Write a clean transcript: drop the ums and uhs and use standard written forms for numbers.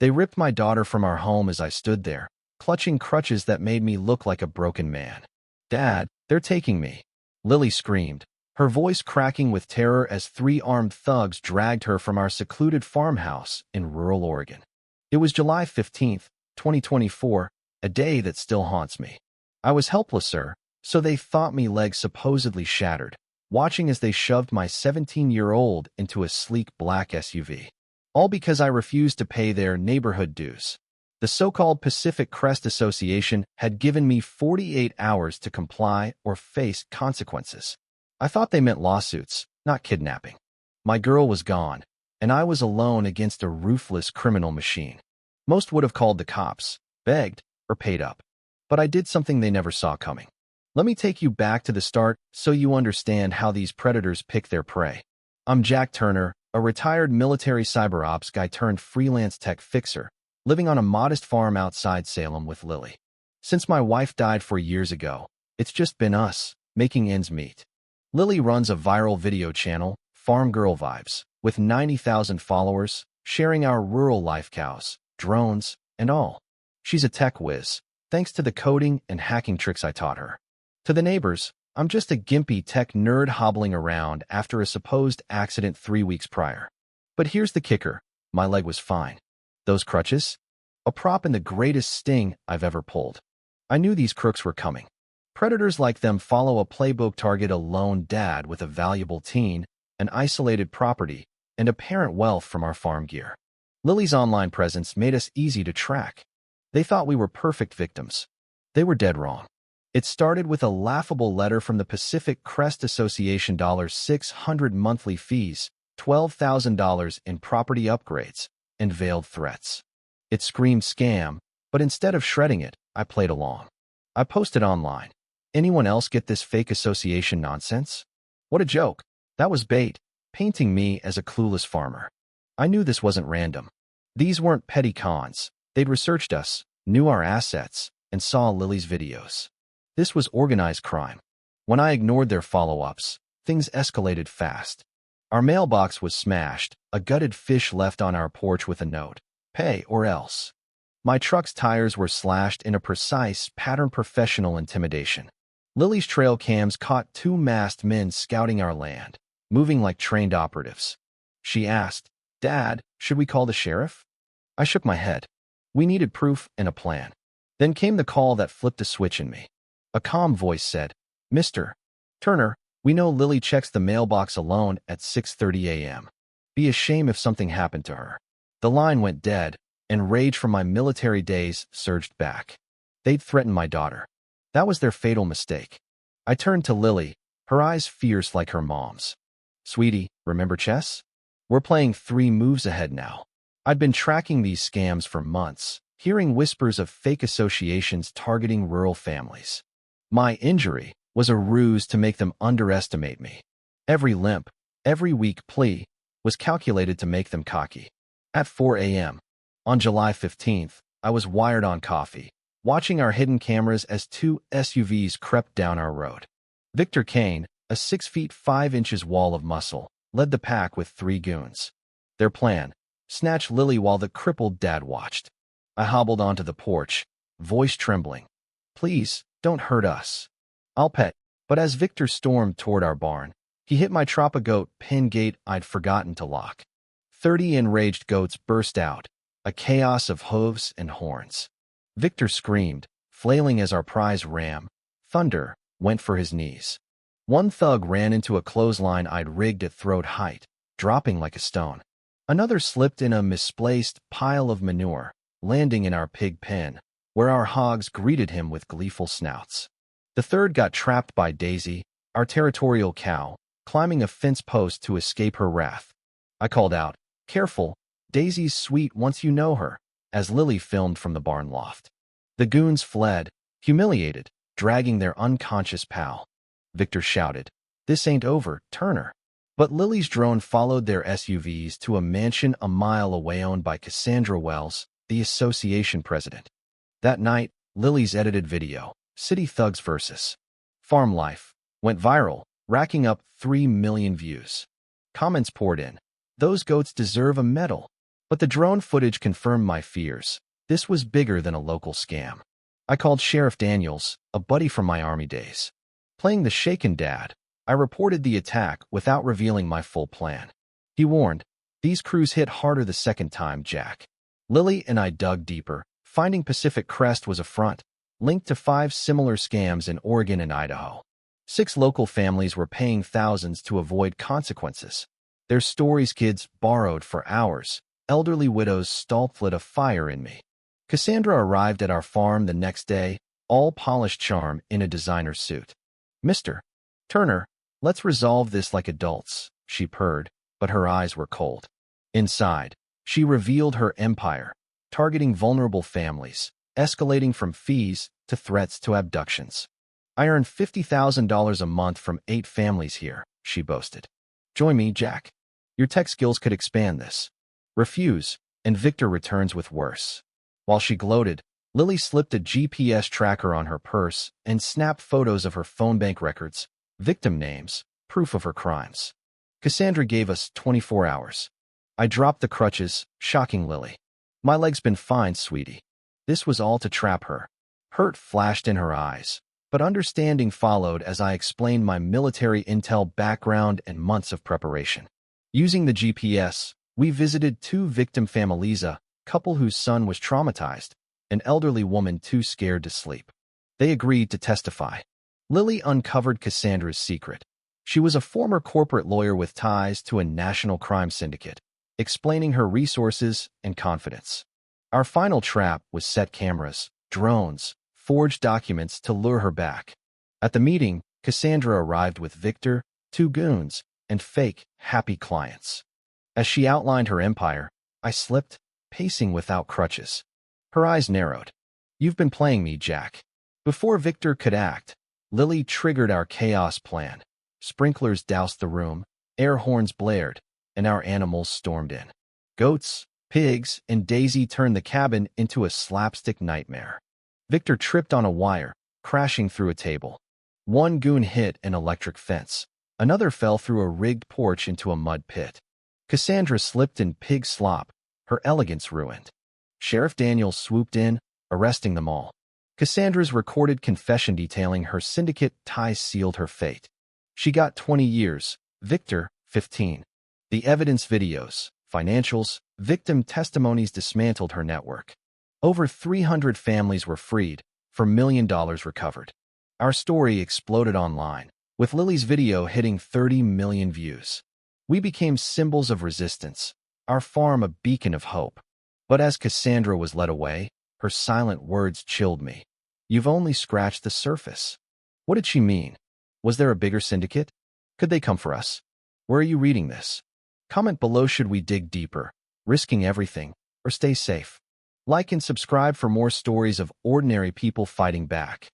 They ripped my daughter from our home as I stood there, clutching crutches that made me look like a broken man. Dad, they're taking me. Lily screamed, her voice cracking with terror as three armed thugs dragged her from our secluded farmhouse in rural Oregon. It was July 15th, 2024, a day that still haunts me. I was helpless, sir, so they thought me legs supposedly shattered, watching as they shoved my 17-year-old into a sleek black SUV. All because I refused to pay their neighborhood dues. The so-called Pacific Crest Association had given me 48 hours to comply or face consequences. I thought they meant lawsuits, not kidnapping. My girl was gone, and I was alone against a ruthless criminal machine. Most would have called the cops, begged, or paid up. But I did something they never saw coming. Let me take you back to the start so you understand how these predators pick their prey. I'm Jack Turner, a retired military cyber ops guy turned freelance tech fixer, living on a modest farm outside Salem with Lily. Since my wife died 4 years ago, it's just been us, making ends meet. Lily runs a viral video channel, Farm Girl Vibes, with 90,000 followers, sharing our rural life cows, drones, and all. She's a tech whiz, thanks to the coding and hacking tricks I taught her. To the neighbors, I'm just a gimpy tech nerd hobbling around after a supposed accident 3 weeks prior. But here's the kicker, my leg was fine. Those crutches? A prop in the greatest sting I've ever pulled. I knew these crooks were coming. Predators like them follow a playbook, target a lone dad with a valuable teen, an isolated property, and apparent wealth from our farm gear. Lily's online presence made us easy to track. They thought we were perfect victims. They were dead wrong. It started with a laughable letter from the Pacific Crest Association, $600 monthly fees, $12,000 in property upgrades, and veiled threats. It screamed scam, but instead of shredding it, I played along. I posted online. Anyone else get this fake association nonsense? What a joke. That was bait, painting me as a clueless farmer. I knew this wasn't random. These weren't petty cons. They'd researched us, knew our assets, and saw Lily's videos. This was organized crime. When I ignored their follow-ups, things escalated fast. Our mailbox was smashed, a gutted fish left on our porch with a note, "Pay or else." My truck's tires were slashed in a precise pattern, professional intimidation. Lily's trail cams caught 2 masked men scouting our land, moving like trained operatives. She asked, "Dad, should we call the sheriff?" I shook my head. We needed proof and a plan. Then came the call that flipped a switch in me. A calm voice said, "Mr. Turner, we know Lily checks the mailbox alone at 6:30 a.m. Be a shame if something happened to her." The line went dead, and rage from my military days surged back. They'd threatened my daughter. That was their fatal mistake. I turned to Lily, her eyes fierce like her mom's. "Sweetie, remember chess? We're playing 3 moves ahead now." I'd been tracking these scams for months, hearing whispers of fake associations targeting rural families. My injury was a ruse to make them underestimate me. Every limp, every weak plea was calculated to make them cocky. At 4 a.m. on July 15th, I was wired on coffee, watching our hidden cameras as 2 SUVs crept down our road. Victor Kane, a 6 feet 5 inches wall of muscle, led the pack with 3 goons. Their plan: snatch Lily while the crippled dad watched. I hobbled onto the porch, voice trembling. "Please, don't hurt us. I'll pet." But as Victor stormed toward our barn, he hit my Tropa-Goat pen gate I'd forgotten to lock. 30 enraged goats burst out, a chaos of hooves and horns. Victor screamed, flailing as our prize ram, Thunder, went for his knees. One thug ran into a clothesline I'd rigged at throat height, dropping like a stone. Another slipped in a misplaced pile of manure, landing in our pig pen, where our hogs greeted him with gleeful snouts. The third got trapped by Daisy, our territorial cow, climbing a fence post to escape her wrath. I called out, "Careful, Daisy's sweet once you know her," as Lily filmed from the barn loft. The goons fled, humiliated, dragging their unconscious pal. Victor shouted, "This ain't over, Turner." But Lily's drone followed their SUVs to a mansion a mile away owned by Cassandra Wells, the association president. That night, Lily's edited video, "City Thugs vs. Farm Life," went viral, racking up 3 million views. Comments poured in. "Those goats deserve a medal. But the drone footage confirmed my fears. This was bigger than a local scam. I called Sheriff Daniels, a buddy from my Army days. Playing the shaken dad, I reported the attack without revealing my full plan. He warned, "These crews hit harder the second time, Jack." Lily and I dug deeper, finding Pacific Crest was a front, linked to 5 similar scams in Oregon and Idaho. 6 local families were paying thousands to avoid consequences. Their stories kids borrowed for hours. Elderly widows stalked a fire in me. Cassandra arrived at our farm the next day, all polished charm in a designer suit. "Mr. Turner, let's resolve this like adults," she purred, but her eyes were cold. Inside, she revealed her empire, targeting vulnerable families, escalating from fees to threats to abductions. "I earn $50,000 a month from 8 families here," she boasted. "Join me, Jack. Your tech skills could expand this." Refuse, and Victor returns with worse. While she gloated, Lily slipped a GPS tracker on her purse and snapped photos of her phone bank records, victim names, proof of her crimes. Cassandra gave us 24 hours. I dropped the crutches, shocking Lily. "My leg's been fine, sweetie." This was all to trap her. Hurt flashed in her eyes, but understanding followed as I explained my military intel background and months of preparation. Using the GPS, we visited 2 victim families, a couple whose son was traumatized, an elderly woman too scared to sleep. They agreed to testify. Lily uncovered Cassandra's secret. She was a former corporate lawyer with ties to a national crime syndicate, explaining her resources and confidence. Our final trap was set cameras, drones, forged documents to lure her back. At the meeting, Cassandra arrived with Victor, 2 goons, and fake, happy clients. As she outlined her empire, I slipped, pacing without crutches. Her eyes narrowed. "You've been playing me, Jack." Before Victor could act, Lily triggered our chaos plan. Sprinklers doused the room, air horns blared, and our animals stormed in. Goats, pigs, and Daisy turned the cabin into a slapstick nightmare. Victor tripped on a wire, crashing through a table. 1 goon hit an electric fence. Another fell through a rigged porch into a mud pit. Cassandra slipped in pig slop, her elegance ruined. Sheriff Daniels swooped in, arresting them all. Cassandra's recorded confession detailing her syndicate ties sealed her fate. She got 20 years, Victor, 15. The evidence videos, financials, victim testimonies dismantled her network. Over 300 families were freed, for $1 million recovered. Our story exploded online, with Lily's video hitting 30 million views. We became symbols of resistance, our farm a beacon of hope. But as Cassandra was led away, her silent words chilled me. "You've only scratched the surface." What did she mean? Was there a bigger syndicate? Could they come for us? Where are you reading this? Comment below. Should we dig deeper, risking everything, or stay safe? Like and subscribe for more stories of ordinary people fighting back.